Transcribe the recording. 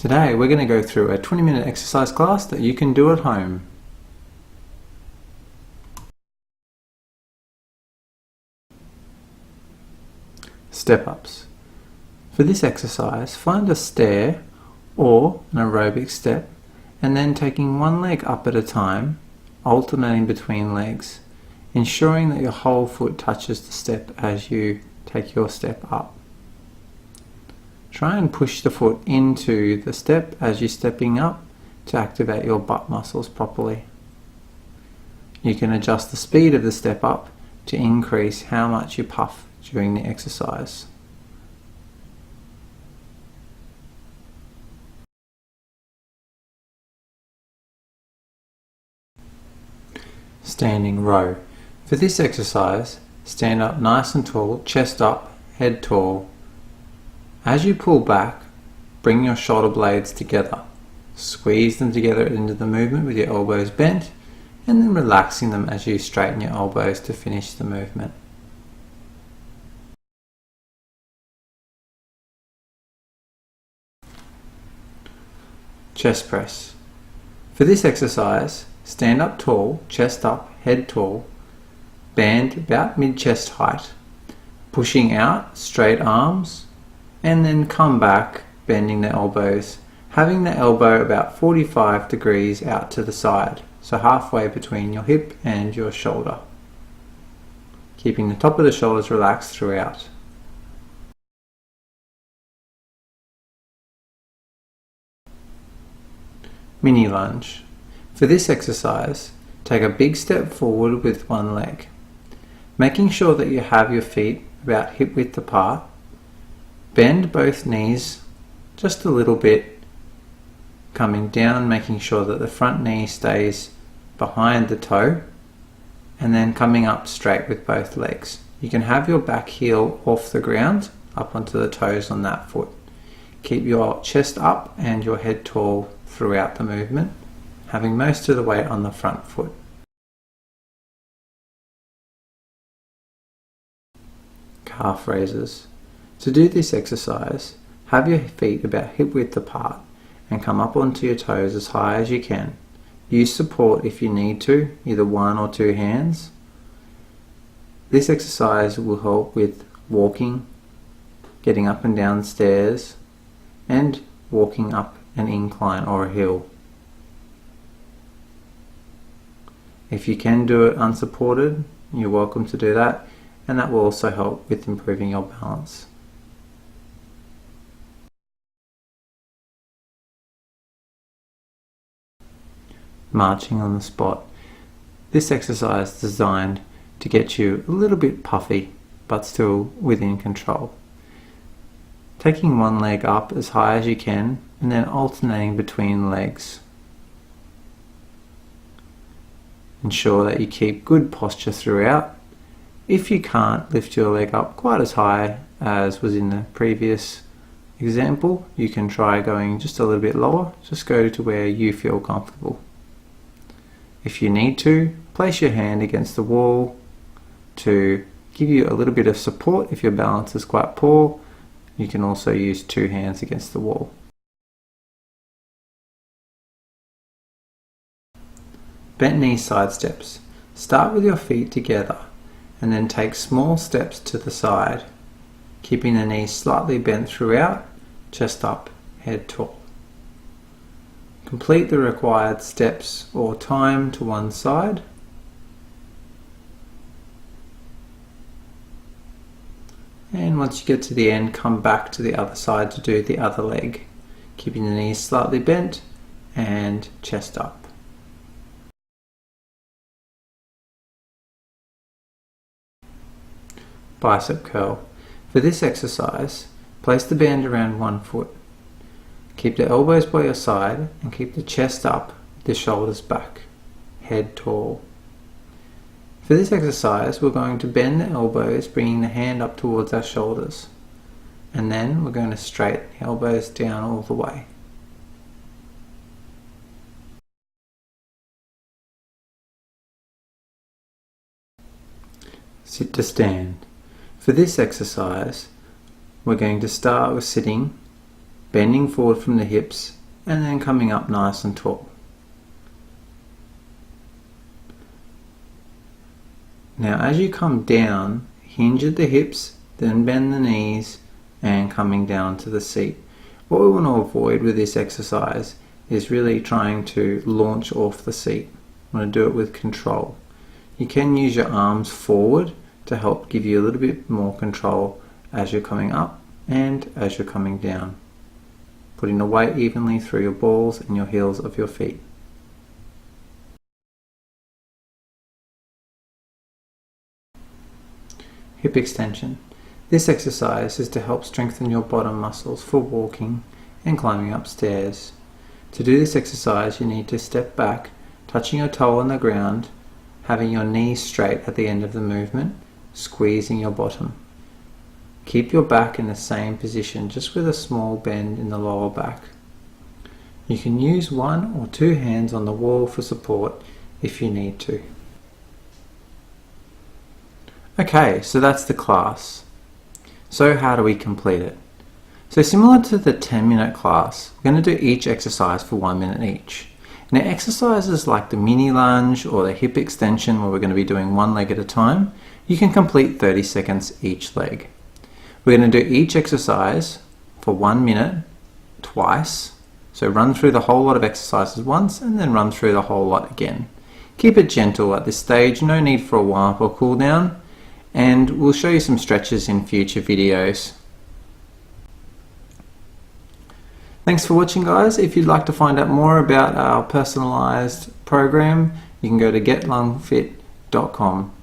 Today we're going to go through a 20-minute exercise class that you can do at home. Step-ups. For this exercise, find a stair or an aerobic step and then taking one leg up at a time, alternating between legs, ensuring that your whole foot touches the step as you take your step up. Try and push the foot into the step as you're stepping up to activate your butt muscles properly. You can adjust the speed of the step up to increase how much you puff during the exercise. Standing row. For this exercise, stand up nice and tall, chest up, head tall. As you pull back, bring your shoulder blades together. Squeeze them together into the movement with your elbows bent, and then relaxing them as you straighten your elbows to finish the movement. Chest press. For this exercise, stand up tall, chest up, head tall, band about mid-chest height, pushing out straight arms, and then come back, bending the elbows, having the elbow about 45 degrees out to the side, so halfway between your hip and your shoulder. Keeping the top of the shoulders relaxed throughout. Mini lunge. For this exercise, take a big step forward with one leg, making sure that you have your feet about hip width apart. Bend both knees just a little bit, coming down, making sure that the front knee stays behind the toe, and then coming up straight with both legs. You can have your back heel off the ground, up onto the toes on that foot. Keep your chest up and your head tall throughout the movement, having most of the weight on the front foot. Calf raises. To do this exercise, have your feet about hip width apart and come up onto your toes as high as you can. Use support if you need to, either one or two hands. This exercise will help with walking, getting up and down stairs, and walking up an incline or a hill. If you can do it unsupported, you're welcome to do that, and that will also help with improving your balance. Marching on the spot. This exercise is designed to get you a little bit puffy, but still within control. Taking one leg up as high as you can, and then alternating between legs. Ensure that you keep good posture throughout. If you can't lift your leg up quite as high as was in the previous example, you can try going just a little bit lower. Just go to where you feel comfortable. If you need to, place your hand against the wall to give you a little bit of support. If your balance is quite poor, you can also use two hands against the wall. Bent knee side steps. Start with your feet together and then take small steps to the side, keeping the knees slightly bent throughout, chest up, head tall. Complete the required steps or time to one side. And once you get to the end, come back to the other side to do the other leg, keeping the knees slightly bent and chest up. Bicep curl. For this exercise, place the band around one foot. Keep the elbows by your side and keep the chest up, the shoulders back, head tall. For this exercise, we're going to bend the elbows, bringing the hand up towards our shoulders. And then we're going to straighten the elbows down all the way. Sit to stand. For this exercise, we're going to start with sitting, bending forward from the hips and then coming up nice and tall. Now as you come down, hinge at the hips, then bend the knees and coming down to the seat. What we want to avoid with this exercise is really trying to launch off the seat. We want to do it with control. You can use your arms forward to help give you a little bit more control as you're coming up and as you're coming down, putting the weight evenly through your balls and your heels of your feet. Hip extension. This exercise is to help strengthen your bottom muscles for walking and climbing upstairs. To do this exercise, you need to step back, touching your toe on the ground, having your knees straight at the end of the movement, squeezing your bottom. Keep your back in the same position, just with a small bend in the lower back. You can use one or two hands on the wall for support if you need to. Okay, so that's the class. So how do we complete it? So similar to the 10-minute class, we're going to do each exercise for 1 minute each. Now exercises like the mini lunge or the hip extension, where we're going to be doing one leg at a time, you can complete 30 seconds each leg. We're going to do each exercise for 1 minute twice. So run through the whole lot of exercises once and then run through the whole lot again. Keep it gentle at this stage, no need for a warm up or cool down. And we'll show you some stretches in future videos. Thanks for watching, guys. If you'd like to find out more about our personalized program, you can go to getlungfit.com.